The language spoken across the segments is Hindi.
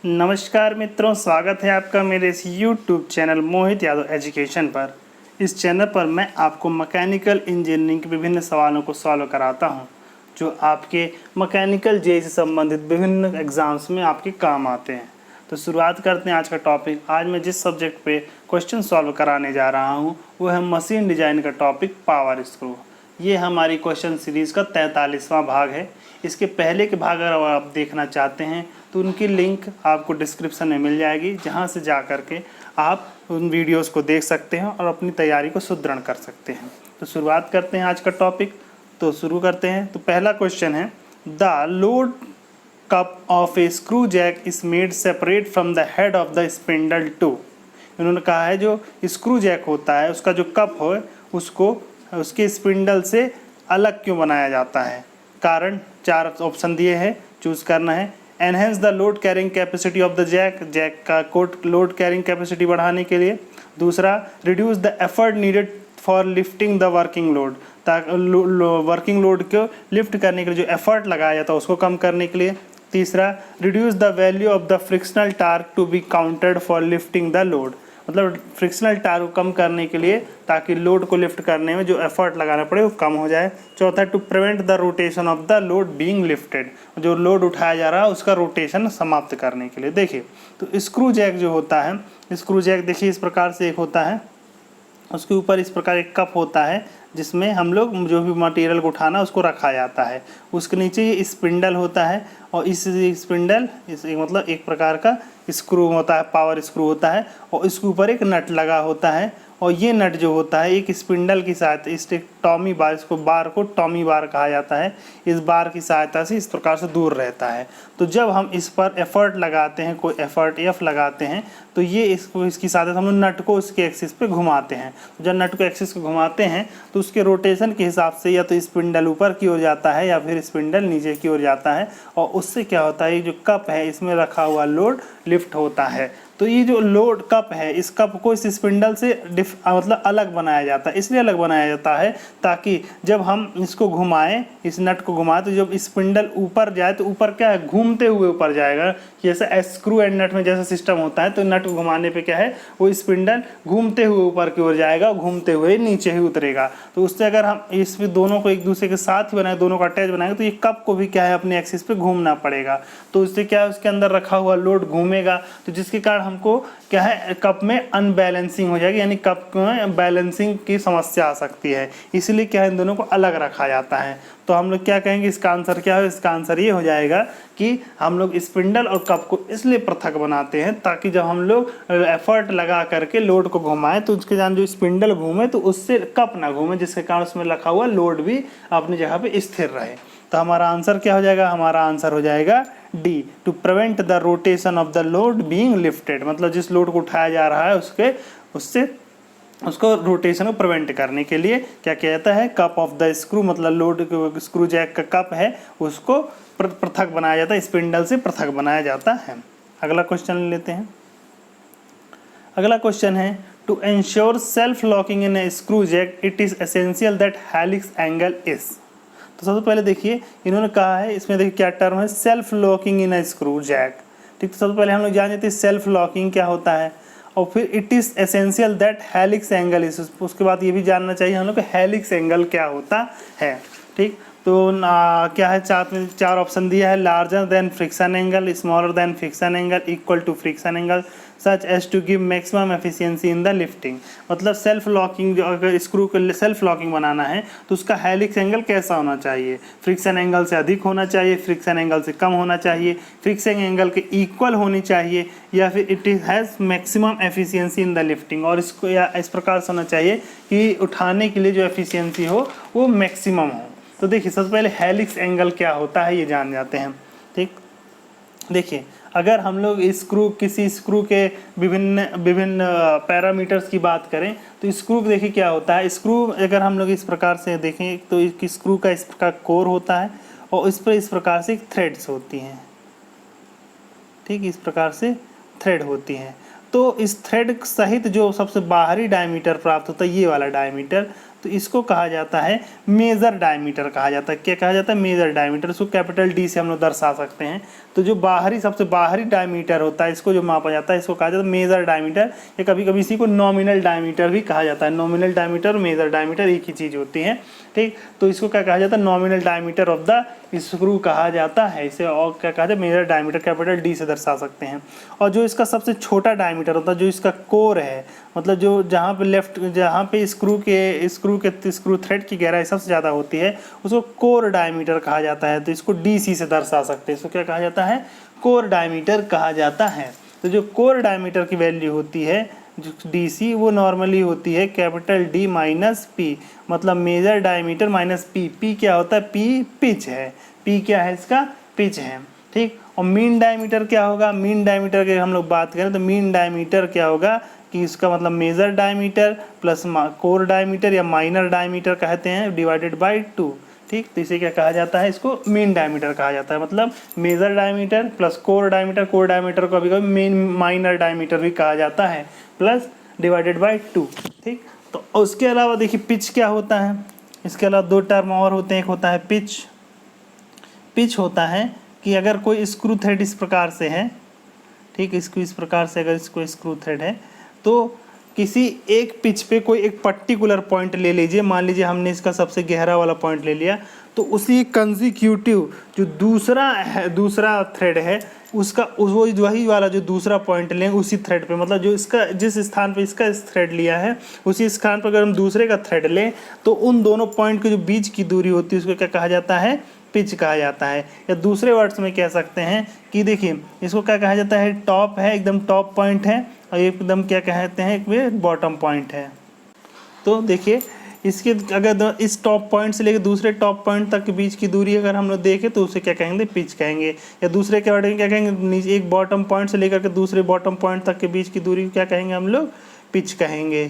नमस्कार मित्रों, स्वागत है आपका मेरे इस YouTube चैनल मोहित यादव एजुकेशन पर। इस चैनल पर मैं आपको मैकेनिकल इंजीनियरिंग के विभिन्न सवालों को सॉल्व कराता हूं, जो आपके मैकेनिकल जेईई से संबंधित विभिन्न एग्जाम्स में आपके काम आते हैं। तो शुरुआत करते हैं आज का टॉपिक। आज मैं जिस सब्जेक्ट पे क्वेश्चन सॉल्व कराने जा रहा हूँ वो है मशीन डिजाइन का टॉपिक पावर स्क्रू। ये हमारी क्वेश्चन सीरीज़ का 43वां भाग है। इसके पहले के भाग अगर आप देखना चाहते हैं तो उनकी लिंक आपको डिस्क्रिप्शन में मिल जाएगी, जहां से जा कर के आप उन वीडियोस को देख सकते हैं और अपनी तैयारी को सुदृढ़ कर सकते हैं। तो शुरुआत करते हैं आज का टॉपिक। तो शुरू करते हैं। तो पहला क्वेश्चन है, the load cup of a screw jack is made separate from the head of the spindle too. इन्होंने कहा है जो स्क्रू जैक होता है उसका जो कप हो उसको उसके स्पिंडल से अलग क्यों बनाया जाता है। कारण 4 ऑप्शन दिए हैं, चूज़ करना है। Enhance the load carrying capacity of the jack, jack का कोट लोड कैरिंग कैपेसिटी बढ़ाने के लिए। दूसरा, reduce the effort needed for lifting the working load, ताकि वर्किंग लोड को लिफ्ट करने के लिए जो एफर्ट लगाया जाता है उसको कम करने के लिए। तीसरा, reduce the value of the frictional torque to be counted for lifting the load, मतलब फ्रिक्शनल टार्क को कम करने के लिए ताकि लोड को लिफ्ट करने में जो एफर्ट लगाना पड़े वो कम हो जाए। चौथा, to prevent the rotation of the load being lifted, जो लोड उठाया जा रहा है उसका रोटेशन समाप्त करने के लिए। देखिए, तो स्क्रू जैक जो होता है, स्क्रू जैक देखिए इस प्रकार से एक होता है, उसके ऊपर इस प्रकार एक कप होता है जिसमें हम लोग जो भी मटेरियल को उठाना उसको रखा जाता है। उसके नीचे ये स्पिंडल होता है और इस स्पिंडल मतलब एक प्रकार का स्क्रू होता है, पावर स्क्रू होता है, और इसके ऊपर एक नट लगा होता है। और ये नट जो होता है एक स्पिंडल की सहायता, इस टॉमी बार, इसको बार को टॉमी बार कहा जाता है, इस बार की सहायता से इस प्रकार से दूर रहता है। तो जब हम इस पर एफर्ट लगाते हैं, कोई एफर्ट एफ लगाते हैं, तो ये इसकी सहायता से हम लोग नट को उसके एक्सिस पे घुमाते हैं। जब नट को एक्सिस को घुमाते हैं तो उसके रोटेशन के हिसाब से या तो स्पिंडल ऊपर की ओर जाता है या फिर स्पिंडल नीचे की ओर जाता है, और उससे क्या होता है, ये जो कप है इसमें रखा हुआ लोड लिफ्ट होता है। तो ये जो लोड कप है, इस कप को इस स्पिंडल से मतलब अलग बनाया जाता है। इसलिए अलग बनाया जाता है ताकि जब हम इसको घुमाएं, इस नट को घुमाएं, तो जब स्पिंडल ऊपर जाए तो ऊपर क्या है, घूमते हुए ऊपर जाएगा। जैसे स्क्रू एंड नट में जैसा सिस्टम होता है, तो नट को घुमाने पे क्या है, वो स्पिंडल घूमते हुए ऊपर की ओर जाएगा, घूमते हुए नीचे ही उतरेगा। तो उससे अगर हम इस दोनों को एक दूसरे के साथ ही बनाए, दोनों का अटैच बनाएंगे, तो ये कप को भी क्या है अपने एक्सिस पे घूमना पड़ेगा। तो उससे क्या है, उसके अंदर रखा हुआ लोड घूमेगा, तो जिसके कारण हमको क्या है, कप में अनबैलेंसिंग हो जाएगी, यानी कप में बैलेंसिंग की समस्या आ सकती है। इसलिए क्या है, इन दोनों को अलग रखा जाता है। तो हम लोग क्या कहेंगे, इसका आंसर क्या है, इसका आंसर ये हो जाएगा कि हम लोग स्पिंडल और कप को इसलिए पृथक बनाते हैं ताकि जब हम लोग एफर्ट लगा करके लोड को घुमाएं तो उसके जान जो स्पिंडल घूमे तो उससे कप ना घूमे, जिसके कारण उसमें रखा हुआ लोड भी अपनी जगह पे स्थिर रहे। तो हमारा आंसर क्या हो जाएगा, हमारा आंसर हो जाएगा D, to prevent the rotation of the load being lifted, मतलब जिस लोड को उठाया जा रहा है उसको रोटेशन को प्रिवेंट करने के लिए क्या किया जाता है, कप ऑफ द स्क्रू, मतलब लोड स्क्रू जैक का कप है उसको पृथक बनाया जाता है, स्पिंडल से पृथक बनाया जाता है। अगला क्वेश्चन लेते हैं। अगला क्वेश्चन है, to ensure self locking in a screw jack it is essential that helix angle is. तो सबसे पहले देखिए इन्होंने कहा है, इसमें देखिए क्या टर्म है, self locking in a screw jack. ठीक, तो सबसे पहले हम लोग जान लेते हैं सेल्फ लॉकिंग क्या होता है, और फिर it is essential that helix angle is. उसके बाद ये भी जानना चाहिए हम लोग को हेलिक्स एंगल क्या होता है। ठीक, तो क्या है, चार ऑप्शन दिया है, larger than friction angle, smaller than friction angle, equal to friction angle, such as to give maximum efficiency in the lifting. मतलब सेल्फ लॉकिंग, जो अगर स्क्रू को सेल्फ लॉकिंग बनाना है तो उसका हेलिक्स एंगल कैसा होना चाहिए, फ्रिक्शन एंगल से अधिक होना चाहिए, फ्रिक्शन एंगल से कम होना चाहिए, फ्रिक्शन एंगल के इक्वल होनी चाहिए, या फिर it has maximum efficiency in the lifting, और इसको या इस प्रकार से होना चाहिए कि उठाने के लिए जो एफिशिएंसी हो वो मैक्सिमम हो। तो देखिए सबसे पहले हेलिक्स एंगल क्या होता है ये जान जाते हैं। ठीक, देखिए अगर हम लोग किसी स्क्रू के विभिन्न पैरामीटर्स की बात करें तो स्क्रू देखिए क्या होता है, स्क्रू अगर हम लोग इस प्रकार से देखें तो एक स्क्रू का इस प्रकार कोर होता है और इस पर इस प्रकार से थ्रेड्स होती हैं। ठीक, इस प्रकार से थ्रेड होती हैं। तो इस थ्रेड सहित जो सबसे बाहरी डायमीटर प्राप्त होता है, ये वाला डायमीटर, तो इसको कहा जाता है मेजर डायमीटर कहा जाता है। क्या कहा जाता है? Major diameter. इसको कैपिटल डी से हम लोग दर्शा सकते हैं। तो जो बाहरी सबसे बाहरी डायमीटर होता है, इसको जो मापा जाता है, इसको कहा जाता है मेजर डायमीटर, या कभी कभी इसी को नॉमिनल डायमीटर भी कहा जाता है। नॉमिनल डायमीटर और मेजर डायमीटर एक ही चीज़ होती है, ठीक। तो इसको क्या कहा जाता है? Nominal diameter of the screw कहा जाता है इसे। और क्या कहा जाता है? मेजर डायमीटर कैपिटल डी से दर्शा सकते हैं। और जो इसका सबसे छोटा डायमीटर होता है, जो इसका कोर है, मतलब जो जहाँ पे स्क्रू थ्रेड की गहराई सबसे ज़्यादा होती है, उसको कोर डायमीटर कहा जाता है। तो इसको डीसी से दर्शा सकते हैं। इसको क्या कहा जाता है? कोर डायमीटर कहा जाता है। तो जो कोर डायमीटर की वैल्यू होती है जो डीसी, वो नॉर्मली होती है कैपिटल डी माइनस पी, मतलब major diameter minus P. P क्या होता है? पी पिच है। पी क्या है? इसका पिच है, ठीक। और मीन डायमीटर क्या होगा? मीन डायमीटर की हम लोग बात करें तो मीन डायमीटर क्या होगा कि इसका मतलब major diameter plus core diameter या माइनर डायमीटर कहते हैं डिवाइडेड बाई 2, ठीक। तो इसे क्या कहा जाता है? इसको मीन डायमीटर कहा जाता है। मतलब major diameter plus core diameter को कभी कभी मेन माइनर डायमीटर भी कहा जाता है, प्लस डिवाइडेड बाई 2, ठीक। तो उसके अलावा देखिए पिच क्या होता है। इसके अलावा दो टर्म और होते हैं। एक होता है पिच। पिच होता है कि अगर कोई स्क्रू थ्रेड इस प्रकार से है, ठीक, इसको इस प्रकार से अगर इसको स्क्रू थ्रेड है, तो किसी एक पिच पे कोई एक पर्टिकुलर पॉइंट ले लीजिए। मान लीजिए हमने इसका सबसे गहरा वाला पॉइंट ले लिया, तो उसी कंसेक्यूटिव जो दूसरा थ्रेड है उसका वही वाला जो दूसरा पॉइंट लें उसी थ्रेड पे, मतलब जो इसका जिस स्थान पे इसका थ्रेड लिया है उसी स्थान पर अगर हम दूसरे का थ्रेड लें, तो उन दोनों पॉइंट के जो बीच की दूरी होती है उसको क्या कहा जाता है? पिच कहा जाता है। या दूसरे वर्ड्स में कह सकते हैं कि देखिए इसको क्या कहा जाता है? टॉप है, एकदम टॉप पॉइंट है, और एकदम क्या कहते हैं? एक बॉटम पॉइंट है। तो देखिए इसके अगर इस टॉप पॉइंट से लेकर दूसरे टॉप पॉइंट तक के बीच की दूरी अगर हम लोग देखें तो उसे क्या कहेंगे? पिच कहेंगे। या दूसरे के वर्ड में क्या कहेंगे? नीचे एक बॉटम पॉइंट से लेकर के दूसरे बॉटम पॉइंट तक के बीच की दूरी क्या कहेंगे हम लोग? पिच कहेंगे,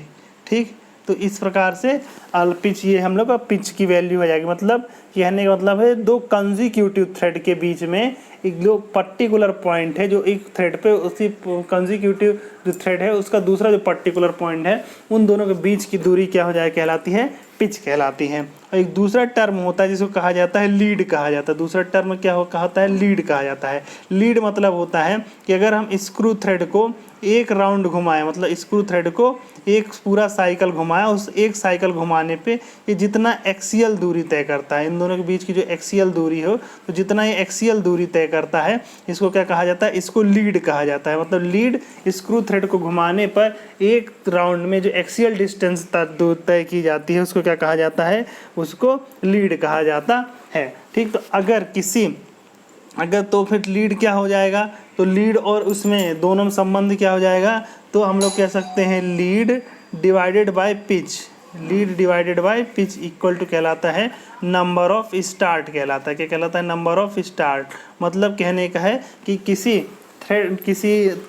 ठीक। तो इस प्रकार से पिच, ये हम लोग का पिच की वैल्यू हो जाएगी। मतलब कहने का मतलब है दो कंसेक्यूटिव थ्रेड के बीच में एक जो पर्टिकुलर पॉइंट है, जो एक थ्रेड पे उसी कंसेक्यूटिव जो थ्रेड है उसका दूसरा जो पर्टिकुलर पॉइंट है, उन दोनों के बीच की दूरी क्या हो जाए? कहलाती है पिच कहलाती है। और एक दूसरा टर्म होता है जिसको कहा जाता है लीड कहा जाता है। दूसरा टर्म क्या कहता है? लीड कहा जाता है। लीड मतलब होता है कि अगर हम स्क्रू थ्रेड को एक राउंड घुमाएं, मतलब स्क्रू थ्रेड को एक पूरा साइकिल घुमाएं, उस एक साइकिल घुमाने पे ये जितना एक्सियल दूरी तय करता है, इन दोनों के बीच की जो एक्सियल दूरी हो, तो जितना ये एक्सियल दूरी तय करता है इसको क्या कहा जाता है? इसको लीड कहा जाता है। मतलब लीड स्क्रू थ्रेड को घुमाने पर एक राउंड में जो एक्सियल डिस्टेंस तय की जाती है उसको क्या कहा जाता है? उसको लीड कहा जाता है, ठीक। तो तो फिर लीड क्या हो जाएगा? तो लीड और उसमें दोनों में संबंध क्या हो जाएगा? तो हम लोग कह सकते हैं lead divided by pitch. Lead divided by pitch equal to कहलाता है नंबर ऑफ स्टार्ट कहलाता है। क्या कहलाता है? Number of start. मतलब कहने का है कि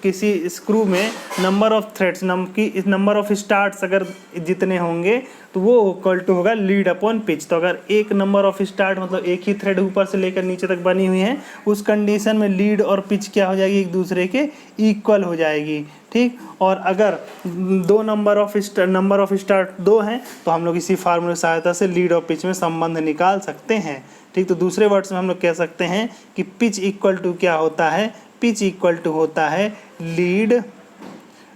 किसी स्क्रू में number of threads number of starts अगर जितने होंगे तो वो इक्वल टू होगा लीड अपॉन पिच। तो अगर एक नंबर ऑफ स्टार्ट मतलब एक ही थ्रेड ऊपर से लेकर नीचे तक बनी हुई है, उस कंडीशन में लीड और पिच क्या हो जाएगी? एक दूसरे के इक्वल हो जाएगी, ठीक। और अगर दो नंबर ऑफ स्टार्ट दो हैं तो हम लोग इसी फार्मूले सहायता से लीड और पिच में संबंध निकाल सकते हैं, ठीक। तो दूसरे वर्ड्स में हम लोग कह सकते हैं कि पिच इक्वल टू क्या होता है? पिच इक्वल टू होता है lead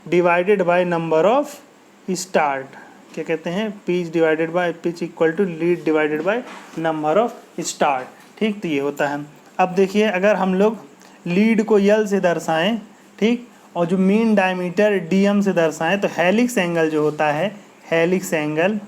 divided by number of start. क्या कहते हैं? Pitch equal to lead divided by number of start, ठीक। तो ये होता है। अब देखिए अगर हम लोग लीड को यल से दर्शाएं, ठीक, और जो मीन डायमीटर डीएम से दर्शाएं, तो हेलिक्स एंगल जो होता है, हेलिक्स एंगल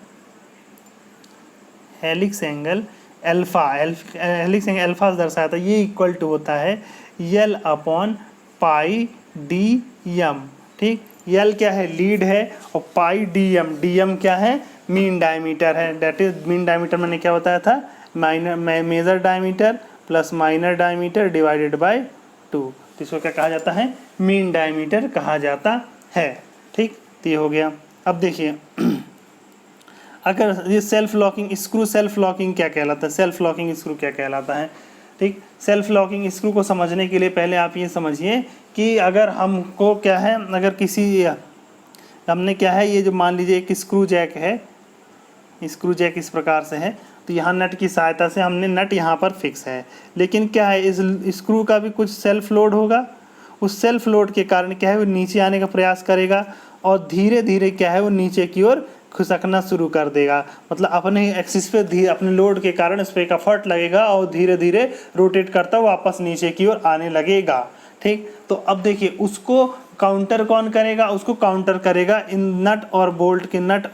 अल्फा से दर्शाया था, ये इक्वल टू होता है यल अपॉन पाई डी एम, ठीक। यल क्या है? लीड है, और पाई डी एम क्या है? मीन डायमीटर है। दैट इज मीन डायमीटर मैंने क्या बताया था? Major diameter plus minor diameter divided by 2। तो इसको क्या कहा जाता है? मीन डायमीटर कहा जाता है, ठीक। तो ये हो गया। अब देखिए अगर ये सेल्फ लॉकिंग क्या कहलाता है? सेल्फ लॉकिंग स्क्रू क्या कहलाता है, ठीक। सेल्फ लॉकिंग स्क्रू को समझने के लिए पहले आप ये समझिए कि अगर हमको क्या है, अगर हमने क्या है, ये जो मान लीजिए एक स्क्रू जैक है, स्क्रू जैक इस प्रकार से है, तो यहाँ नट की सहायता से हमने नट यहाँ पर फिक्स है। लेकिन क्या है, इस स्क्रू का भी कुछ सेल्फ लोड होगा, उस सेल्फ लोड के कारण क्या है वो नीचे आने का प्रयास करेगा और धीरे धीरे क्या है वो नीचे की ओर खिसकना शुरू कर देगा। मतलब अपने एक्सिस पे धीरे अपने लोड के कारण उस पर एक एफर्ट लगेगा और धीरे धीरे रोटेट करता वापस नीचे की ओर आने लगेगा। ठीक, तो अब देखिए उसको काउंटर कौन करेगा, उसको काउंटर करेगा इन नट और बोल्ट के नट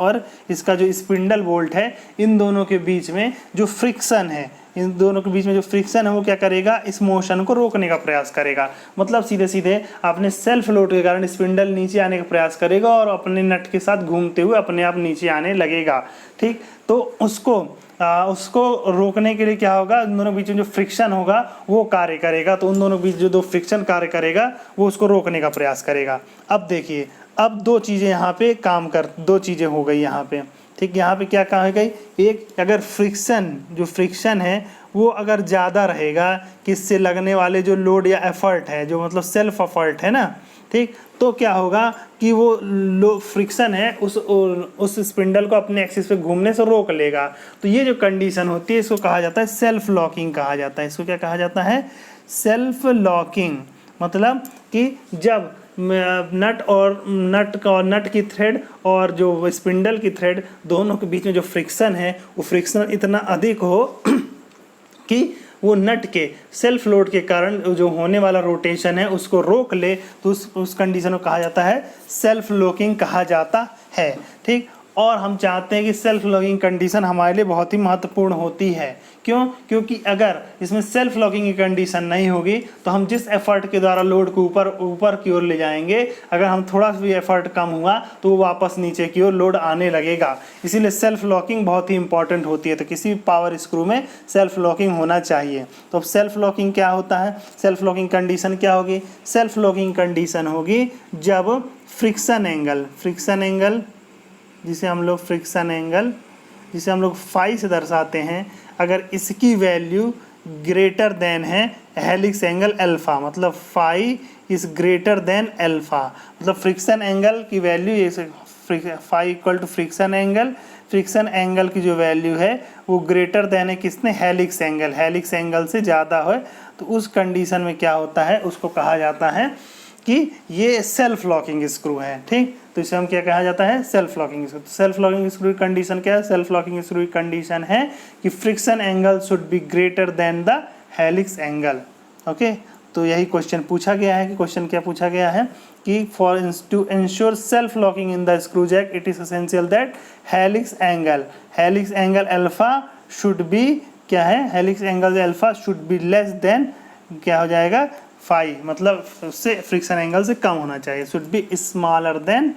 और इसका जो स्पिंडल बोल्ट है, इन दोनों के बीच में जो फ्रिक्शन है, इन दोनों के बीच में जो फ्रिक्शन है वो क्या करेगा, इस मोशन को रोकने का प्रयास करेगा। मतलब सीधे सीधे अपने सेल्फ लोड के कारण स्पिंडल नीचे आने का प्रयास करेगा और अपने नट के साथ घूमते हुए अपने आप नीचे आने लगेगा। ठीक, तो उसको रोकने के लिए क्या होगा, उन दोनों के बीच में जो फ्रिक्शन होगा वो कार्य करेगा। तो उन दोनों के बीच जो दो फ्रिक्शन कार्य करेगा वो उसको रोकने का प्रयास करेगा। अब देखिए, अब दो चीज़ें यहाँ पे दो चीज़ें हो गई यहाँ पे। ठीक, यहाँ पे क्या काम है गई, एक अगर जो फ्रिक्शन है वो अगर ज़्यादा रहेगा, किससे लगने वाले जो लोड या एफर्ट है, जो मतलब सेल्फ एफर्ट है ना, ठीक, तो क्या होगा कि वो फ्रिक्शन है उस स्पिंडल को अपने एक्सिस पे घूमने से रोक लेगा। तो ये जो कंडीशन होती है इसको कहा जाता है सेल्फ लॉकिंग कहा जाता है। इसको क्या कहा जाता है, सेल्फ लॉकिंग। मतलब कि जब नट की थ्रेड और जो स्पिंडल की थ्रेड दोनों के बीच में जो फ्रिक्शन है वो फ्रिक्शन इतना अधिक हो कि वो नट के सेल्फ लोड के कारण जो होने वाला रोटेशन है उसको रोक ले, तो उस कंडीशन को कहा जाता है सेल्फ लॉकिंग कहा जाता है। ठीक, और हम चाहते हैं कि सेल्फ लॉकिंग कंडीशन हमारे लिए बहुत ही महत्वपूर्ण होती है। क्यों? क्योंकि अगर इसमें सेल्फ लॉकिंग की कंडीशन नहीं होगी तो हम जिस एफर्ट के द्वारा लोड को ऊपर की ओर ले जाएंगे, अगर हम थोड़ा भी एफर्ट कम हुआ तो वो वापस नीचे की ओर लोड आने लगेगा। इसीलिए सेल्फ लॉकिंग बहुत ही इंपॉर्टेंट होती है। तो किसी भी पावर स्क्रू में सेल्फ लॉकिंग होना चाहिए। तो अब सेल्फ लॉकिंग क्या होता है, सेल्फ लॉकिंग कंडीशन क्या होगी, सेल्फ लॉकिंग कंडीशन होगी जब फ्रिक्शन एंगल जिसे हम लोग फाई से दर्शाते हैं, अगर इसकी वैल्यू ग्रेटर देन है हेलिक्स एंगल अल्फा, मतलब phi is greater than alpha, मतलब फ्रिक्शन एंगल की value phi equal to friction angle की जो वैल्यू है वो ग्रेटर देन है किसने, हेलिक्स एंगल से ज़्यादा है। तो उस कंडीशन में क्या होता है, उसको कहा जाता है कि ये सेल्फ लॉकिंग स्क्रू है। ठीक, तो इसे हम क्या कहा जाता है, self locking screw. Self locking screw की कंडीशन क्या है, सेल्फ लॉकिंग स्क्रू की कंडीशन है कि friction angle should be greater then the helix angle. Okay, तो यही क्वेश्चन पूछा गया है। कि क्वेश्चन क्या पूछा गया है कि to ensure self locking in the screw jack it is essential that helix angle alpha should be क्या है, helix angle alpha should be less than क्या हो जाएगा, फाई, मतलब उससे फ्रिक्शन एंगल से कम होना चाहिए, should be smaller than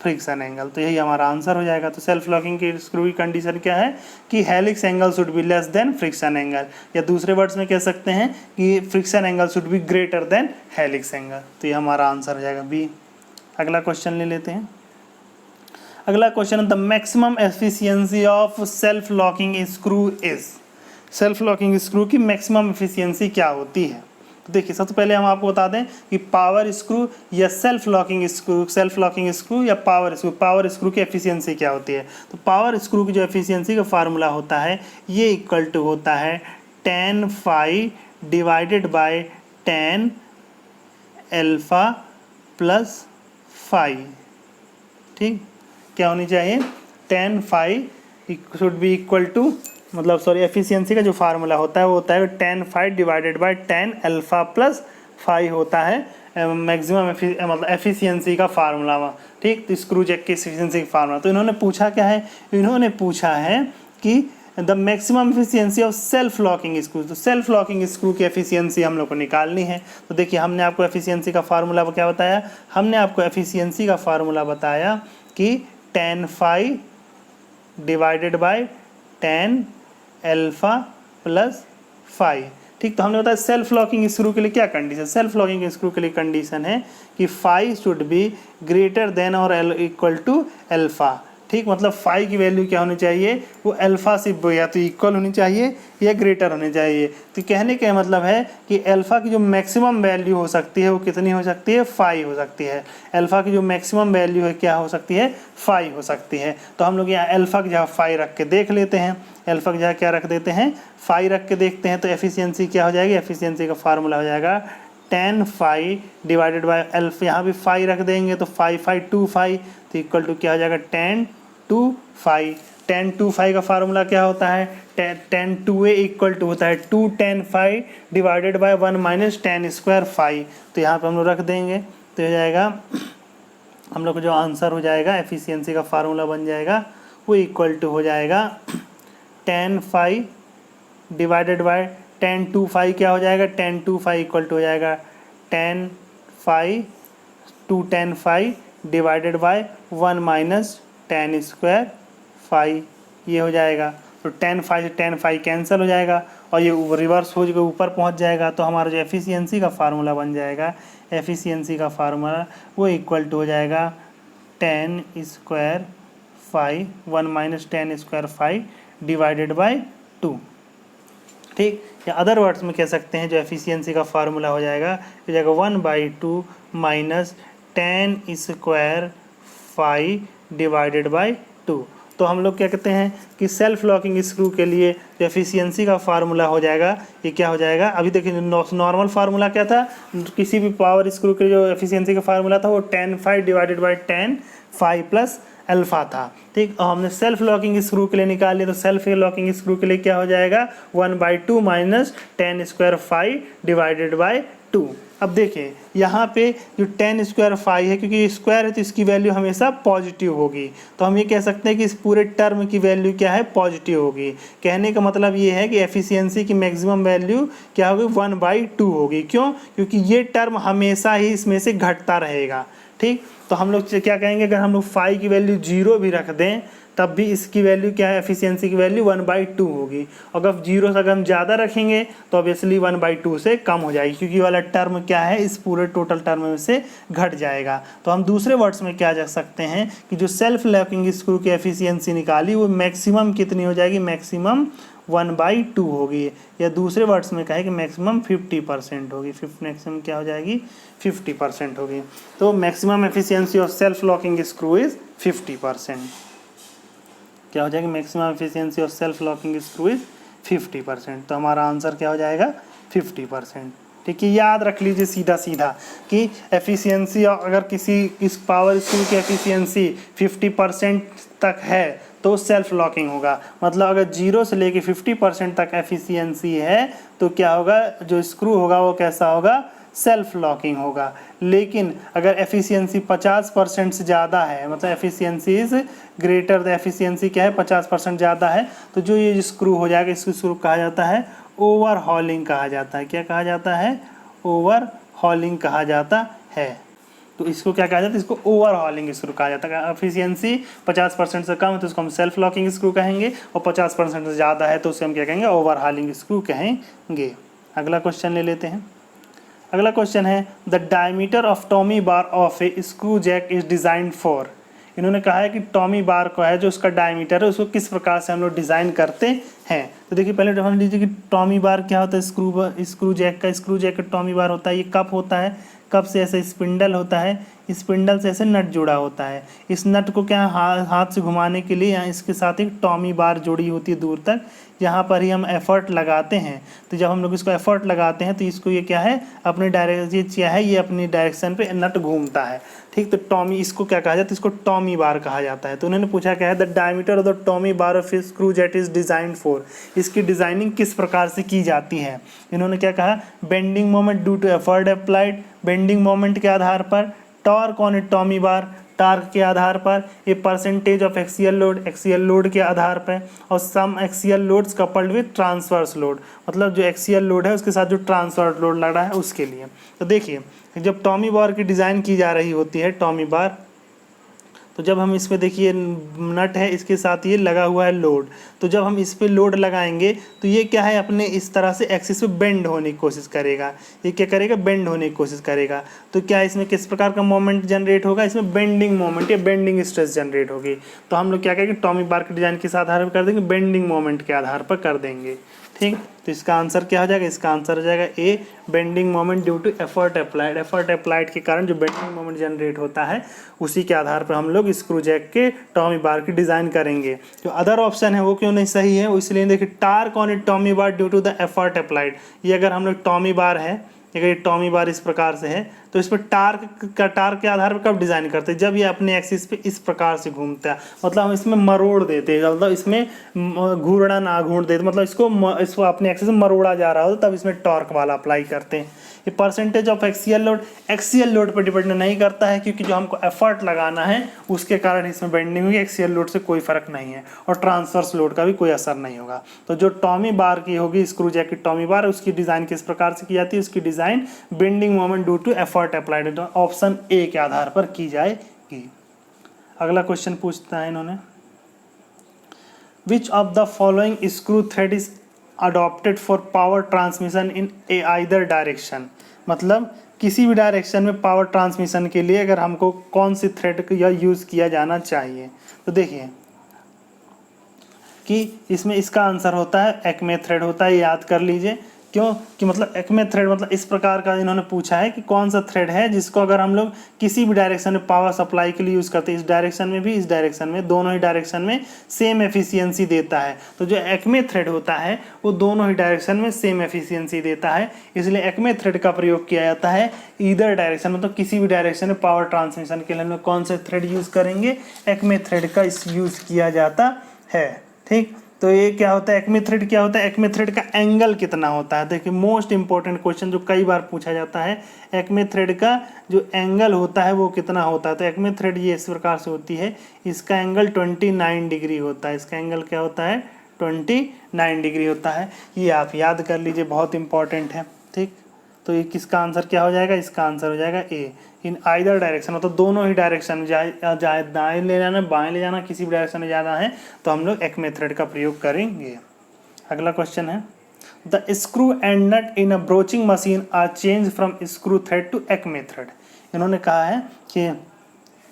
friction angle. तो यही हमारा आंसर हो जाएगा। तो सेल्फ लॉकिंग की स्क्रू की कंडीशन क्या है कि helix angle should be less then friction angle, या दूसरे वर्ड्स में कह सकते हैं कि friction angle should be greater then helix angle. तो ये हमारा आंसर हो जाएगा बी। अगला क्वेश्चन ले लेते हैं। अगला question, the maximum efficiency of self locking screw is, self locking screw की मैक्सिमम एफिशिएंसी क्या होती है। तो देखिए, सबसे पहले हम आपको बता दें कि पावर स्क्रू या सेल्फ लॉकिंग स्क्रू या पावर स्क्रू की एफिशिएंसी क्या होती है। तो पावर स्क्रू की जो एफिशिएंसी का फार्मूला होता है ये इक्वल टू होता है tan phi divided by tan alpha plus phi. ठीक, क्या होनी चाहिए, tan phi should be equal to, मतलब सॉरी, एफिशिएंसी का जो फार्मूला होता है वो होता है tan phi divided by tan alpha plus phi होता है मैक्सिमम मतलब एफिशिएंसी का फार्मूला। ठीक, तो स्क्रू जैक की एफिशिएंसी का फार्मूला। तो इन्होंने पूछा क्या है, इन्होंने पूछा है कि the maximum efficiency of self locking screw. तो सेल्फ लॉकिंग स्क्रू की एफिशिएंसी हम लोग को निकालनी है। तो देखिए, हमने आपको एफिशिएंसी का फार्मूला क्या बताया, हमने आपको एफिशिएंसी का फार्मूला बताया कि tan phi divided by tan alpha plus phi. ठीक, तो हमने बताया सेल्फ लॉकिंग स्क्रू के लिए क्या कंडीशन, सेल्फ लॉकिंग स्क्रू के लिए कंडीशन है कि phi should be greater than और इक्वल टू अल्फा। ठीक, मतलब फाई की वैल्यू क्या होनी चाहिए, वो अल्फ़ा से या तो इक्वल होनी चाहिए या ग्रेटर होनी चाहिए। तो कहने का मतलब है कि अल्फ़ा की जो मैक्सिमम वैल्यू हो सकती है वो कितनी हो सकती है, फाई हो सकती है। अल्फ़ा की जो मैक्सिमम वैल्यू है क्या हो सकती है, फाई हो सकती है। तो हम लोग यहाँ अल्फ़ा की जगह फाई रख के देख लेते हैं, अल्फ़ा की जगह क्या रख देते हैं, फाई रख के देखते हैं। तो एफिशिएंसी क्या हो जाएगी, एफिशिएंसी का फार्मूला हो जाएगा tan phi divided by alpha, यहाँ भी फाई रख देंगे तो फाई फाई 2 फाई, तो इक्वल टू क्या हो जाएगा, tan 2 फाई। tan 2 फाई का फार्मूला क्या होता है, tan 2a इक्वल टू होता है 2 tan phi divided by 1 minus tan square phi. तो यहाँ पे हम लोग रख देंगे तो हो जाएगा, हम लोग को जो आंसर हो जाएगा एफिशिएंसी का फार्मूला बन जाएगा वो इक्वल टू हो जाएगा tan phi divided by tan 2 phi क्या हो जाएगा, tan 2 फाई इक्वल टू हो जाएगा tan phi 2 tan phi divided by 1 minus tan square phi, ये हो जाएगा। तो tan फाई से tan फाई कैंसिल हो जाएगा और ये रिवर्स हो जाएगा, ऊपर पहुंच जाएगा। तो हमारा जो एफिशिएंसी का फार्मूला बन जाएगा, एफिशिएंसी का फार्मूला वो इक्वल टू हो जाएगा tan square phi 1 minus tan square phi divided by 2। ठीक, या अदर वर्ड्स में कह सकते हैं जो एफिशिएंसी का फार्मूला हो जाएगा 1/2 minus tan square phi divided by 2। तो हम लोग क्या कहते हैं कि सेल्फ लॉकिंग स्क्रू के लिए जो एफिशिएंसी का फार्मूला हो जाएगा ये क्या हो जाएगा, अभी देखिए नॉर्मल फार्मूला क्या था, किसी भी पावर स्क्रू के जो एफिशिएंसी का फार्मूला था वो tan phi divided by tan phi plus alpha था। ठीक, और हमने सेल्फ लॉकिंग स्क्रू के लिए निकाल लिया, तो सेल्फ लॉकिंग स्क्रू के लिए क्या हो जाएगा 1/2 minus tan square phi divided by 2। अब देखिए यहाँ पे जो tan स्क्वायर फाई है, क्योंकि स्क्वायर है तो इसकी वैल्यू हमेशा पॉजिटिव होगी, तो हम ये कह सकते हैं कि इस पूरे टर्म की वैल्यू क्या है, पॉजिटिव होगी। कहने का मतलब ये है कि एफिशिएंसी की मैक्सिमम वैल्यू क्या होगी, 1/2 होगी। क्यों, क्योंकि ये टर्म हमेशा ही इसमें से घटता रहेगा। ठीक, तो हम लोग क्या कहेंगे, अगर हम लोग फाई की वैल्यू 0 भी रख दें तब भी इसकी वैल्यू क्या है, एफिशिएंसी की वैल्यू 1/2 होगी। अगर 0 से अगर हम ज़्यादा रखेंगे तो ऑब्वियसली 1/2 से कम हो जाएगी, क्योंकि वाला टर्म क्या है इस पूरे टोटल टर्म में से घट जाएगा। तो हम दूसरे वर्ड्स में क्या जा सकते हैं कि जो सेल्फ लॉकिंग स्क्रू की एफिशिएंसी निकाली वो मैक्सिमम कितनी हो जाएगी, मैक्सिमम 1/2 होगी, या दूसरे वर्ड्स में कहे कि मैक्सिमम 50% होगी। मैक्सिमम क्या हो जाएगी, 50% होगी। तो maximum efficiency of self locking screw is 50%। क्या हो जाएगी, maximum efficiency of self locking screw is 50%। तो हमारा आंसर क्या हो जाएगा, 50%। ठीक है, याद रख लीजिए सीधा सीधा कि एफिशिएंसी अगर किस पावर स्क्रू की एफिशिएंसी 50% तक है तो सेल्फ लॉकिंग होगा। मतलब अगर 0 से लेके 50% तक एफिशिएंसी है तो क्या होगा, जो स्क्रू होगा वो कैसा होगा, सेल्फ लॉकिंग होगा। लेकिन अगर एफिशिएंसी 50% से ज़्यादा है, मतलब efficiency is greater the efficiency क्या है, 50% ज़्यादा है, तो जो ये स्क्रू हो जाएगा इसको स्क्रू कहा जाता है ओवर हॉलिंग कहा जाता है। क्या कहा जाता है, ओवर हॉलिंग कहा जाता है। तो इसको क्या कहा जाता है, इसको ओवर हॉलिंग स्क्रू कहा जाता है। एफिशिएंसी 50% से कम है तो उसको हम सेल्फ लॉकिंग स्क्रू कहेंगे, और 50% से ज़्यादा है तो उसे हम क्या कहेंगे, ओवर हॉलिंग स्क्रू कहेंगे। अगला क्वेश्चन ले लेते हैं। अगला क्वेश्चन है the diameter of tommy bar of a screw jack is designed for. इन्होंने कहा है कि टॉमी बार को है जो उसका डायमीटर है उसको किस प्रकार से हम लोग डिज़ाइन करते हैं। तो देखिए पहले मान लीजिए कि टॉमी बार क्या होता है, स्क्रू जैक का टॉमी बार होता है। ये कप होता है, कप से ऐसे स्पिंडल होता है, स्पिंडल से ऐसे नट जुड़ा होता है। इस नट को क्या हाथ से घुमाने के लिए यहाँ इसके साथ एक टॉमी बार जुड़ी होती है दूर तक, यहाँ पर ही हम एफर्ट लगाते हैं। तो जब हम लोग इसको एफर्ट लगाते हैं तो इसको ये क्या है, अपने ये अपनी डायरेक्शन पे नट घूमता है। ठीक, तो टॉमी इसको क्या कहा जाता है, इसको टॉमी बार कहा जाता है। तो उन्होंने पूछा क्या है, the diameter of the tommy bar of screw jack is design for. इसकी डिजाइनिंग किस प्रकार से की जाती है। इन्होंने क्या कहा, bending moment due to effort applied, bending moment के आधार पर, torque on a tommy bar, torque के आधार पर, a percentage of axial load के आधार पर, और sum axial loads coupled with transverse load, मतलब जो एक्सियल लोड है उसके साथ जो ट्रांसवर्स लोड लग रहा है उसके लिए। तो देखिए जब टॉमी बार की डिज़ाइन की जा रही होती है, टॉमी बार, तो जब हम इस पे देखिए नट है, इसके साथ ये लगा हुआ है लोड, तो जब हम इस पे लोड लगाएंगे तो ये क्या है अपने इस तरह से एक्सिस पे बेंड होने की कोशिश करेगा। ये क्या करेगा, बेंड होने की कोशिश करेगा। तो क्या इसमें किस प्रकार का मोमेंट जनरेट होगा, इसमें बेंडिंग मोमेंट या बेंडिंग स्ट्रेस जनरेट होगी। तो हम लोग क्या करेंगे, टॉमी बार के डिजाइन किस आधार पर कर देंगे, बेंडिंग मोमेंट के आधार पर कर देंगे। ठीक, तो इसका आंसर क्या हो जाएगा, इसका आंसर हो जाएगा A, bending moment due to effort applied. Effort applied के कारण जो बेंडिंग मोमेंट जनरेट होता है उसी के आधार पर हम लोग स्क्रू जैक के टॉमी बार की डिज़ाइन करेंगे। जो अदर ऑप्शन है वो क्यों नहीं सही है, इसलिए देखिए torque on a tommy bar due to the effort applied. ये अगर हम लोग टॉमी बार है, अगर ये टॉमी बार इस प्रकार से है तो इस पर टार्क के आधार पर कब डिज़ाइन करते हैं, जब ये अपने एक्सिस पे इस प्रकार से घूमता है, मतलब हम इसमें मरोड़ देते हैं, मतलब इसमें घूरना ना घूर देते, मतलब इसको अपने एक्सिस में मरोड़ा जा रहा हो तब इसमें टॉर्क वाला अप्लाई करते हैं। ये परसेंटेज ऑफ एक्सियल लोड पर डिपेंड नहीं करता है, क्योंकि जो हमको एफर्ट लगाना है उसके कारण इसमें बेंडिंग होगी। एक्सियल लोड से कोई फर्क नहीं है और ट्रांसवर्स लोड का भी कोई असर नहीं होगा। तो जो टॉमी बार की होगी, स्क्रू जैक की टॉमी बार, उसकी डिज़ाइन किस प्रकार से की जाती है, उसकी design bending moment due to effort applied option A के आधार पर की जाएगी। अगला क्वेश्चन पूछता है इन्होंने, which of the following screw thread is adopted for power transmission in A either direction. मतलब किसी भी डायरेक्शन में पावर ट्रांसमिशन के लिए अगर हमको कौन सी थ्रेड का यूज़ किया जाना चाहिए, तो देखिए कि इसमें इसका आंसर होता है एक्मे थ्रेड होता है। याद कर लीजिए, क्यों कि मतलब एक्मे थ्रेड मतलब इस प्रकार का इन्होंने पूछा है कि कौन सा थ्रेड है जिसको अगर हम लोग किसी भी डायरेक्शन में पावर सप्लाई के लिए यूज़ करते हैं, इस डायरेक्शन में भी इस डायरेक्शन में, दोनों ही डायरेक्शन में सेम एफिशिएंसी देता है। तो जो एक्मे थ्रेड होता है वो दोनों ही डायरेक्शन में सेम एफिशिएंसी देता है, इसलिए एक्मे थ्रेड का प्रयोग किया जाता है ईदर डायरेक्शन, मतलब किसी भी डायरेक्शन में पावर ट्रांसमिशन के लिए हम लोग कौन सा थ्रेड यूज़ करेंगे, एक्मे थ्रेड का यूज़ किया जाता है। ठीक, तो ये क्या होता है, एक्मे थ्रेड क्या होता है, एक्मे थ्रेड का एंगल कितना होता है। देखिए मोस्ट इंपॉर्टेंट क्वेश्चन जो कई बार पूछा जाता है, एक्मे थ्रेड का जो एंगल होता है वो कितना होता है। तो एक्मे थ्रेड ये इस प्रकार से होती है, इसका एंगल 29 डिग्री होता है। इसका एंगल क्या होता है, 29 डिग्री होता है। ये आप याद कर लीजिए, बहुत इंपॉर्टेंट है। ठीक, तो ये किसका आंसर क्या हो जाएगा, इसका आंसर हो जाएगा ए, इन आइदर डायरेक्शन, मतलब दोनों ही डायरेक्शन में, चाहे दाएं ले जाना बाएं ले जाना, किसी भी डायरेक्शन में जाना है तो हम लोग एक्मे थ्रेड का प्रयोग करेंगे। अगला क्वेश्चन है, the screw and nut in a broaching machine are change from screw thread to Acme thread. इन्होंने कहा है कि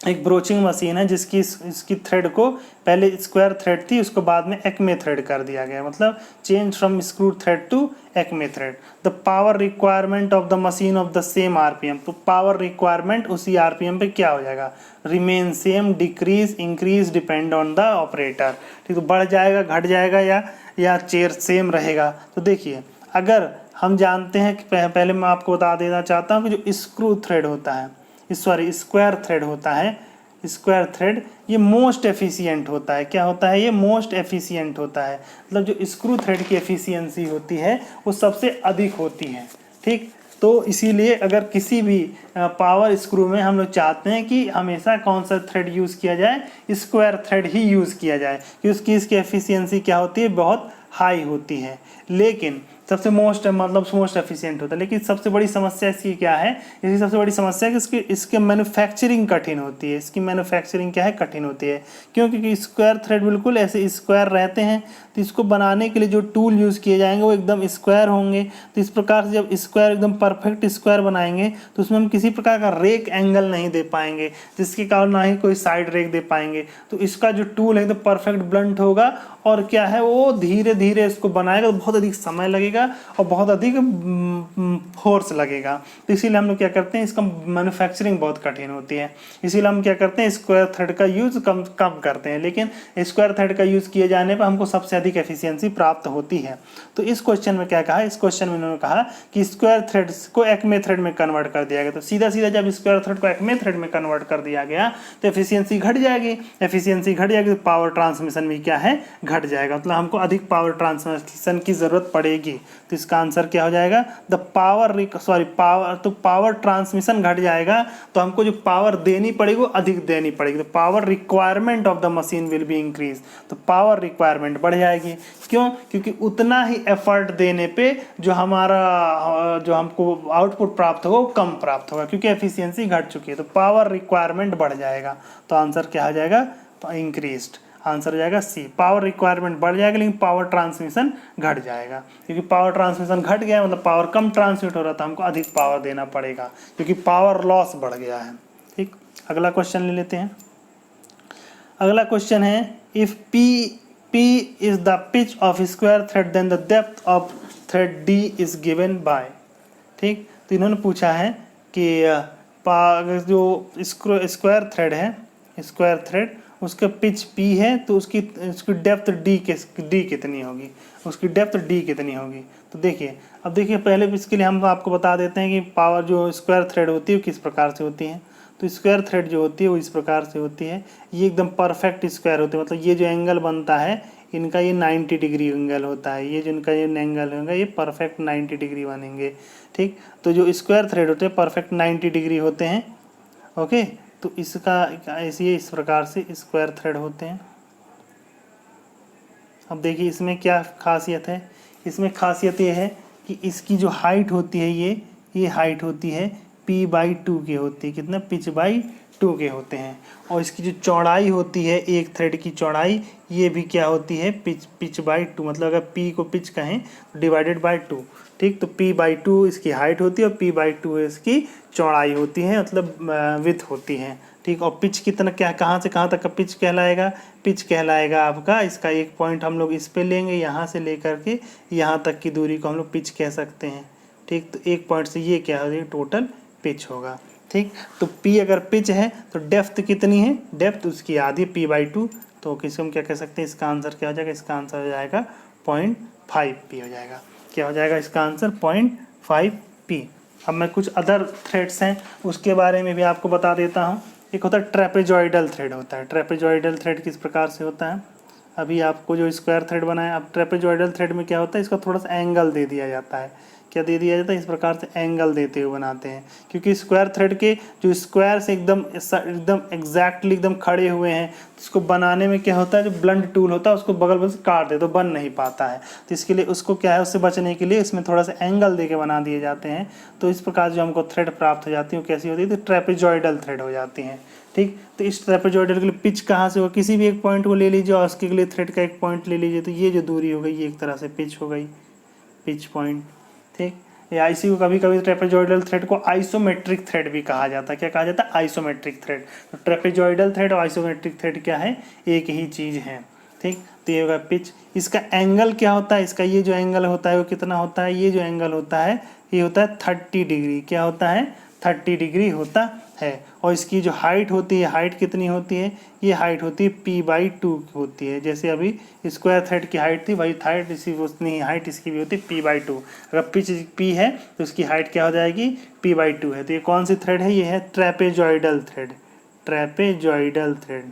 एक ब्रोचिंग मशीन है जिसकी इसकी थ्रेड को पहले स्क्वायर थ्रेड थी, उसको बाद में एक्मे थ्रेड कर दिया गया, मतलब change from screw thread to Acme thread. The power requirement of the machine of the same RPM, तो पावर रिक्वायरमेंट उसी आरपीएम पे क्या हो जाएगा, remain same, decrease, increase, depend on the operator. ठीक, तो बढ़ जाएगा, घट जाएगा या चेयर सेम रहेगा। तो देखिए अगर हम जानते हैं कि पहले मैं आपको बता देना चाहता हूँ कि जो स्क्रू थ्रेड होता है, स्क्वायर थ्रेड होता है, स्क्वायर थ्रेड ये मोस्ट एफिशिएंट होता है। क्या होता है, ये मोस्ट एफिशिएंट होता है, मतलब जो स्क्रू थ्रेड की एफिशिएंसी होती है वो सबसे अधिक होती है। ठीक, तो इसीलिए अगर किसी भी पावर स्क्रू में हम लोग चाहते हैं कि हमेशा कौन सा थ्रेड यूज़ किया जाए, स्क्वायर थ्रेड ही यूज़ किया जाए, क्योंकि इसकी एफिशिएंसी क्या होती है, बहुत हाई होती है, लेकिन सबसे मोस्ट एफिशिएंट होता है। लेकिन सबसे बड़ी समस्या इसकी क्या है, इसकी सबसे बड़ी समस्या है कि इसके मैन्युफैक्चरिंग कठिन होती है। इसकी मैन्युफैक्चरिंग क्या है, कठिन होती है, क्योंकि स्क्वायर थ्रेड बिल्कुल ऐसे स्क्वायर रहते हैं, तो इसको बनाने के लिए जो टूल यूज़ किए जाएंगे वो एकदम स्क्वायर होंगे। तो इस प्रकार से जब स्क्वायर एकदम परफेक्ट स्क्वायर बनाएंगे तो उसमें हम किसी प्रकार का रेक एंगल नहीं दे पाएंगे, जिसके कारण ना ही कोई साइड रेक दे पाएंगे। तो इसका जो टूल है एकदम परफेक्ट ब्लंट होगा और क्या है, वो धीरे धीरे इसको बनाएगा, तो बहुत अधिक समय लगेगा और बहुत अधिक फोर्स लगेगा। तो इसीलिए हम लोग क्या करते हैं, इसका मैन्युफैक्चरिंग बहुत कठिन होती है, इसीलिए हम क्या करते हैं, स्क्वायर थ्रेड का यूज़ कम करते हैं। लेकिन स्क्वायर थ्रेड का यूज़ किए जाने पर हमको सबसे अधिक एफिशिएंसी प्राप्त होती है। तो इस क्वेश्चन में क्या कहा, इस क्वेश्चन में उन्होंने कहा कि स्क्वायर थ्रेड को एक्मे थ्रेड में कन्वर्ट कर दिया गया। तो सीधा सीधा जब स्क्वायर थ्रेड को एक्मे थ्रेड में कन्वर्ट कर दिया गया तो एफिशिएंसी घट जाएगी, तो पावर ट्रांसमिशन भी क्या है, घट जाएगा, मतलब हमको अधिक पावर ट्रांसमिशन की ज़रूरत पड़ेगी। तो इसका आंसर क्या हो जाएगा, द पावर ट्रांसमिशन घट जाएगा, तो हमको जो पावर देनी पड़ेगी वो अधिक देनी पड़ेगी, तो power requirement of the machine will be increase, तो पावर रिक्वायरमेंट बढ़ जाएगी। क्यों? क्योंकि उतना ही एफर्ट देने पे जो हमको आउटपुट प्राप्त होगा वो कम प्राप्त होगा, क्योंकि एफिशिएंसी घट चुकी है, तो पावर रिक्वायरमेंट बढ़ जाएगा। तो आंसर क्या हो जाएगा, इंक्रीज्ड। आंसर हो जाएगा सी, पावर रिक्वायरमेंट बढ़ जाएगा लेकिन पावर ट्रांसमिशन घट जाएगा, क्योंकि पावर ट्रांसमिशन घट गया मतलब पावर कम ट्रांसमिट हो रहा था, हमको अधिक पावर देना पड़ेगा क्योंकि पावर लॉस बढ़ गया है। ठीक, अगला क्वेश्चन ले लेते हैं। अगला क्वेश्चन है, if P is the pitch of square thread then the depth of thread D is given by। ठीक, तो इन्होंने पूछा है कि जो स्क्वायर थ्रेड है, स्क्वायर थ्रेड उसका पिच P है तो उसकी डेप्थ D कितनी होगी, उसकी डेप्थ D कितनी होगी। तो देखिए, अब देखिए पहले इसके लिए हम आपको बता देते हैं कि पावर जो स्क्वायर थ्रेड होती है किस प्रकार से होती है। तो स्क्वायर थ्रेड जो होती है वो इस प्रकार से होती है, ये एकदम परफेक्ट स्क्वायर होते हैं, मतलब ये जो एंगल बनता है इनका ये 90 डिग्री एंगल होता है, ये जो इनका ये एंगल होगा ये परफेक्ट 90 डिग्री बनेंगे। ठीक, तो जो स्क्वायर थ्रेड होते हैं परफेक्ट 90 डिग्री होते हैं। ओके, तो इसका ऐसे इस प्रकार से स्क्वायर थ्रेड होते हैं। अब देखिए इसमें क्या खासियत है, इसमें खासियत ये है कि इसकी जो हाइट होती है ये हाइट होती है P/2 की होती है, कितना, पिच/2 के होते हैं, और इसकी जो चौड़ाई होती है एक थ्रेड की चौड़ाई ये भी क्या होती है, पिच/2, मतलब अगर P को पिच कहें तो डिवाइडेड बाय 2। ठीक, तो P/2 इसकी हाइट होती है और P/2 इसकी चौड़ाई होती है, मतलब विड्थ होती है। ठीक, और पिच कितना, क्या, कहाँ से कहाँ तक का पिच कहलाएगा, पिच कहलाएगा आपका, इसका एक पॉइंट हम लोग इस पे लेंगे, यहाँ से लेकर के यहाँ तक की दूरी को हम लोग पिच कह सकते हैं। ठीक, तो एक पॉइंट से ये क्या हो जाएगा, टोटल पिच होगा। ठीक, तो P अगर पिच है तो डेप्थ कितनी है, डेप्थ उसकी आधी P/2, तो किसको हम क्या कह सकते हैं, इसका आंसर क्या हो जाएगा, इसका आंसर हो जाएगा 0.5P हो जाएगा। क्या हो जाएगा इसका आंसर, 0.5P। अब मैं कुछ अदर थ्रेड्स हैं उसके बारे में भी आपको बता देता हूँ। एक होता है ट्रेपेजॉइडल थ्रेड होता है। ट्रेपेजॉइडल थ्रेड किस प्रकार से होता है, अभी आपको जो स्क्वायर थ्रेड बनाया, अब ट्रेपेजॉइडल थ्रेड में क्या होता है, इसका थोड़ा सा एंगल दे दिया जाता है, क्या दे दिया जाता है, इस प्रकार से एंगल देते हुए बनाते हैं, क्योंकि स्क्वायर थ्रेड के जो स्क्वायर से एकदम एग्जैक्टली एकदम खड़े हुए हैं, इसको बनाने में क्या होता है, जो ब्लंट टूल होता है उसको बगल बगल से काट दे तो बन नहीं पाता है, तो इसके लिए उसको क्या है, उससे बचने के लिए इसमें थोड़ा सा एंगल दे के बना दिए जाते हैं, तो इस प्रकार जो हमको थ्रेड प्राप्त हो जाती है वो कैसी होती है, तो ट्रेपेजॉइडल थ्रेड हो जाती हैं। ठीक, तो इस ट्रेपेजॉइडल के लिए पिच कहाँ से होगा, किसी भी एक पॉइंट को ले लीजिए और उसके लिए थ्रेड का एक पॉइंट ले लीजिए, तो ये जो दूरी हो गई ये एक तरह से पिच हो गई, पिच पॉइंट। ठीक, या इसी को कभी कभी ट्रेपेजॉइडल थ्रेड को आइसोमेट्रिक थ्रेड भी कहा जाता है। क्या कहा जाता है, आइसोमेट्रिक थ्रेड। तो ट्रेपेजॉइडल थ्रेड और आइसोमेट्रिक थ्रेड क्या है, एक ही चीज़ है। ठीक, तो ये होगा पिच। इसका एंगल क्या होता है, इसका ये जो एंगल होता है वो कितना होता है, ये जो एंगल होता है ये होता है 30 डिग्री। क्या होता है, 30 डिग्री होता है। और इसकी जो हाइट होती है, हाइट कितनी होती है, ये हाइट होती है P/2 होती है। जैसे अभी स्क्वायर थ्रेड की हाइट थी वही हाइट इसी उतनी ही हाइट इसकी भी होती है P/2। अगर पिच P है तो उसकी हाइट क्या हो जाएगी, P/2 है। तो ये कौन सी थ्रेड है, ये है ट्रेपेजॉइडल थ्रेड। ट्रेपेजॉइडल थ्रेड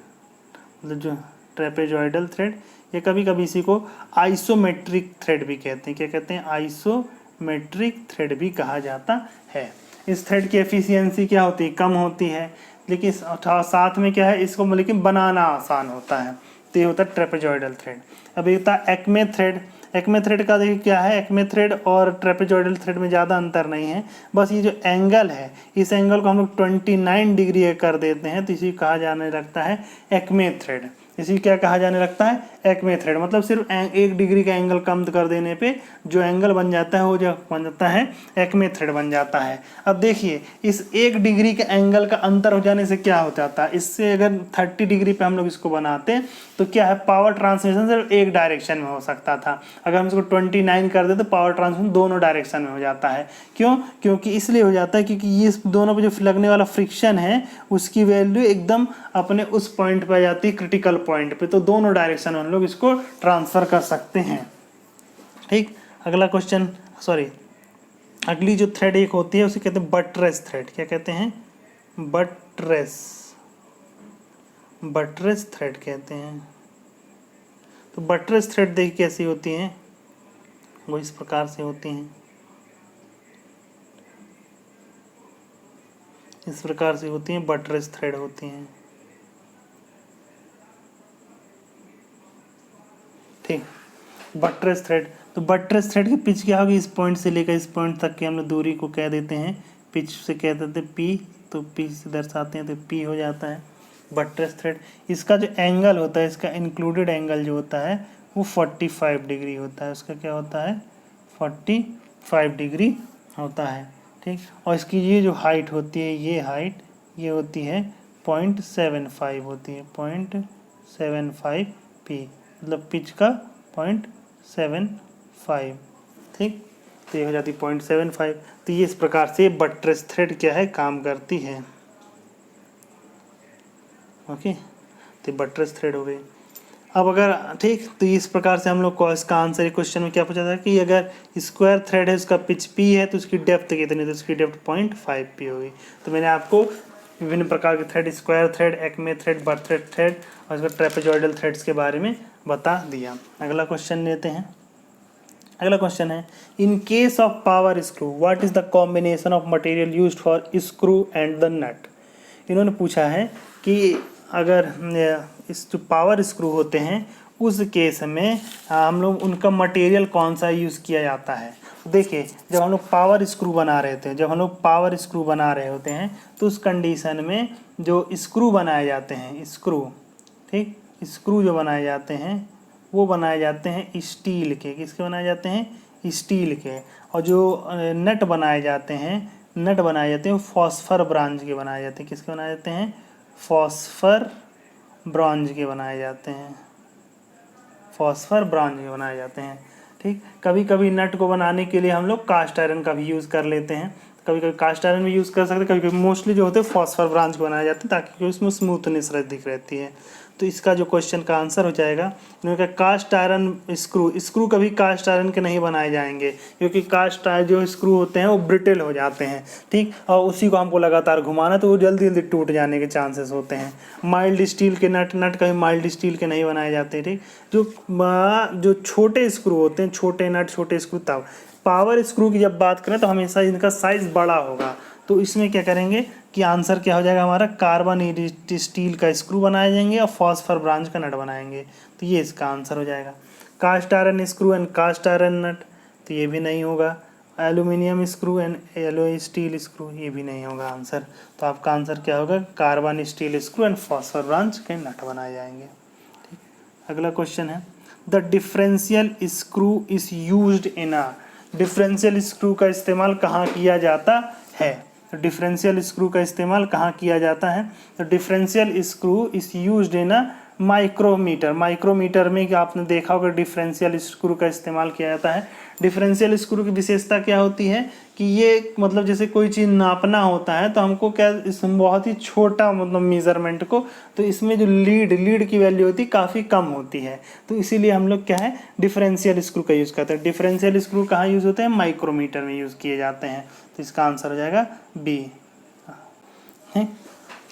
मतलब जो ट्रेपेजॉइडल थ्रेड, या कभी कभी इसी को आइसोमेट्रिक थ्रेड भी कहते हैं। क्या कहते हैं, आइसोमेट्रिक थ्रेड भी कहा जाता है। इस थ्रेड की एफिशिएंसी क्या होती है, कम होती है, लेकिन साथ में क्या है, इसको लेकिन बनाना आसान होता है, तो ये होता है ट्रेपेजॉइडल थ्रेड। अब ये होता है एक्मे थ्रेड। एक्मे थ्रेड का देखिए क्या है, एक्मे थ्रेड और ट्रेपेजॉइडल थ्रेड में ज़्यादा अंतर नहीं है, बस ये जो एंगल है इस एंगल को हम लोग 29 डिग्री कर देते हैं, तो इसी कहा जाने लगता है एक्मे थ्रेड। इसी क्या कहा जाने लगता है, एक्मे थ्रेड। मतलब सिर्फ 1 डिग्री का एंगल कम कर देने पे जो एंगल बन जाता है वो जो बन जाता है एक्मे थ्रेड बन जाता है। अब देखिए इस 1 डिग्री के एंगल का अंतर हो जाने से क्या हो जाता है, इससे अगर 30 डिग्री पे हम लोग इसको बनाते तो क्या है, पावर ट्रांसमिशन सिर्फ एक डायरेक्शन में हो सकता था। अगर हम इसको 29 कर दे तो पावर ट्रांसमिशन दोनों डायरेक्शन में हो जाता है। क्यों, क्योंकि इसलिए हो जाता है क्योंकि ये दोनों पे जो लगने वाला फ्रिक्शन है उसकी वैल्यू एकदम अपने उस पॉइंट पे आ जाती है, क्रिटिकल पॉइंट पे, तो दोनों डायरेक्शन में हम लोग इसको ट्रांसफर कर सकते हैं। ठीक, अगला क्वेश्चन, सॉरी अगली जो थ्रेड एक होती है उसे कहते हैं बट्रेस थ्रेड। क्या कहते हैं, बट्रेस, बट्रेस थ्रेड कहते हैं। तो बट्रेस थ्रेड देखिए कैसी होती हैं, वो इस प्रकार से होती हैं, इस प्रकार से होती हैं, बटरेस थ्रेड होती हैं। ठीक, बटरेस थ्रेड, तो बटरेस थ्रेड की पिच क्या होगी, इस पॉइंट से लेकर इस पॉइंट तक की हम लोग दूरी को कह देते हैं, पिच से कह देते हैं पी, तो पी से दर्शाते हैं तो पी हो जाता है बटरेस थ्रेड। इसका जो एंगल होता है, इसका इंक्लूडेड एंगल जो होता है वो 45 डिग्री होता है, उसका क्या होता है 45 डिग्री होता है। ठीक, और इसकी ये जो हाइट होती है, ये हाइट ये होती है 0.75 होती है, 0.75 पी, मतलब पिच का 0.75। ठीक, तो ये हो जाती 0.75। तो ये इस प्रकार से बटरेस थ्रेड क्या है काम करती है। ओके, तो बटरेस थ्रेड हो गई। अब अगर ठीक, तो इस प्रकार से हम लोग को इसका आंसर एक क्वेश्चन में क्या पूछा था कि अगर स्क्वायर थ्रेड है, उसका पिच पी है, तो उसकी डेप्थ कितनी, तो उसकी डेप्थ 0.5 पी होगी। तो मैंने आपको विभिन्न प्रकार के thread, square thread, Acme thread, buttress thread और इसका ट्रेपेजॉइडल थ्रेड्स के बारे में बता दिया। अगला क्वेश्चन लेते हैं। अगला क्वेश्चन है, in case of power screw what is the combination of material used for screw and the nut. इन्होंने पूछा है कि अगर इस जो पावर स्क्रू होते हैं उस केस में हम लोग उनका मटेरियल कौन सा यूज़ किया जाता है। देखिए, जब हम लोग पावर स्क्रू बना रहे थे, जब हम लोग पावर स्क्रू बना रहे होते हैं तो उस कंडीशन में जो स्क्रू बनाए जाते हैं, स्क्रू, ठीक, स्क्रू जो बनाए जाते हैं वो बनाए जाते हैं स्टील के। किसके बनाए जाते हैं, स्टील के। और जो नट बनाए जाते हैं, नट बनाए जाते हैं फॉस्फर ब्रांज के बनाए जाते हैं। किसके बनाए जाते हैं, फॉस्फर ब्रॉन्ज के बनाए जाते हैं, फॉस्फर ब्रॉन्ज के बनाए जाते हैं। ठीक, कभी कभी नट को बनाने के लिए हम लोग कास्ट आयरन का भी यूज़ कर लेते हैं, कभी कभी कास्ट आयरन भी यूज़ कर सकते हैं, कभी कभी मोस्टली जो होते हैं फॉस्फर ब्रांच को बनाए जाते हैं ताकि उसमें स्मूथनेस दिख रहती है। तो इसका जो क्वेश्चन का आंसर हो जाएगा, इन्होंने कहा कास्ट आयरन स्क्रू, स्क्रू कभी कास्ट आयरन के नहीं बनाए जाएंगे क्योंकि कास्ट आयरन जो स्क्रू होते हैं वो ब्रिटल हो जाते हैं। ठीक, और उसी को हमको लगातार घुमाना तो वो जल्दी जल्दी टूट जाने के चांसेस होते हैं। माइल्ड स्टील के नट कभी माइल्ड स्टील के नहीं बनाए जाते। ठीक, जो छोटे स्क्रू होते हैं, छोटे नट छोटे स्क्रू, तब पावर स्क्रू की जब बात करें तो हमेशा इनका साइज़ बड़ा होगा। तो इसमें क्या करेंगे कि आंसर क्या हो जाएगा हमारा, कार्बन स्टील का स्क्रू बनाए जाएंगे और फॉस्फर ब्रांच का नट बनाएंगे। तो ये इसका आंसर हो जाएगा। Cast iron screw and cast iron nut, तो ये भी नहीं होगा। Aluminium screw and alloy steel screw, ये भी नहीं होगा आंसर। तो आपका आंसर क्या होगा, carbon steel screw and phosphor branch के नट बनाए जाएंगे। ठीक, अगला क्वेश्चन है, the differential screw is used in a, differential screw का इस्तेमाल कहाँ किया जाता है। तो डिफरेंशियल स्क्रू का इस्तेमाल कहाँ किया जाता है, तो differential screw is used in a micrometer. Micrometer में क्या आपने देखा होगा डिफरेंशियल स्क्रू का इस्तेमाल किया जाता है। डिफरेंशियल स्क्रू की विशेषता क्या होती है कि ये मतलब जैसे कोई चीज़ नापना होता है तो हमको क्या, इसमें बहुत ही छोटा मतलब मेज़रमेंट को, तो इसमें जो लीड की वैल्यू होती है काफ़ी कम होती है। तो इसीलिए हम लोग क्या है डिफरेंशियल स्क्रू का यूज़ करते हैं। डिफरेंशियल स्क्रू कहाँ यूज़ होते हैं, माइक्रोमीटर में यूज़ किए जाते हैं। तो इसका आंसर हो जाएगा बी।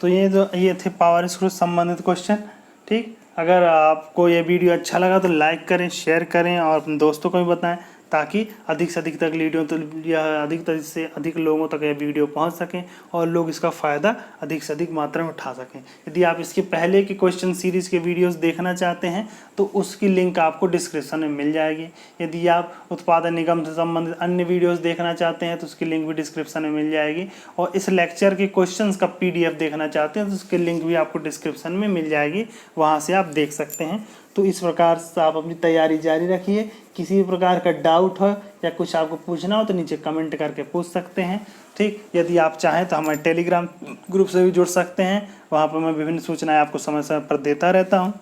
तो ये थे पावर स्क्रू संबंधित क्वेश्चन। ठीक, अगर आपको ये वीडियो अच्छा लगा तो लाइक करें, शेयर करें और अपने दोस्तों को भी बताएं ताकि अधिक से अधिक तक वीडियो तो या अधिक से अधिक लोगों तक ये वीडियो पहुंच सकें और लोग इसका फ़ायदा अधिक से अधिक मात्रा में उठा सकें। यदि आप इसके पहले के क्वेश्चन सीरीज़ के वीडियोस देखना चाहते हैं तो उसकी लिंक आपको डिस्क्रिप्शन में मिल जाएगी। यदि आप उत्पादन निगम से संबंधित अन्य वीडियोज़ देखना चाहते हैं तो उसकी लिंक भी डिस्क्रिप्शन में मिल जाएगी। और इस लेक्चर के क्वेश्चन का PDF देखना चाहते हैं तो उसकी लिंक भी आपको डिस्क्रिप्शन में मिल जाएगी, वहाँ से आप देख सकते हैं। तो इस प्रकार से आप अपनी तैयारी जारी रखिए। किसी भी प्रकार का डाउट हो या कुछ आपको पूछना हो तो नीचे कमेंट करके पूछ सकते हैं। ठीक, यदि आप चाहें तो हमारे टेलीग्राम ग्रुप से भी जुड़ सकते हैं, वहाँ पर मैं विभिन्न सूचनाएं आपको समय समय पर देता रहता हूँ।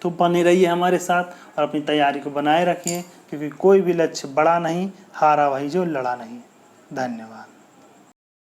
तो बने रहिए हमारे साथ और अपनी तैयारी को बनाए रखिए क्योंकि कोई भी लक्ष्य बड़ा नहीं, हारा वही जो लड़ा नहीं। धन्यवाद।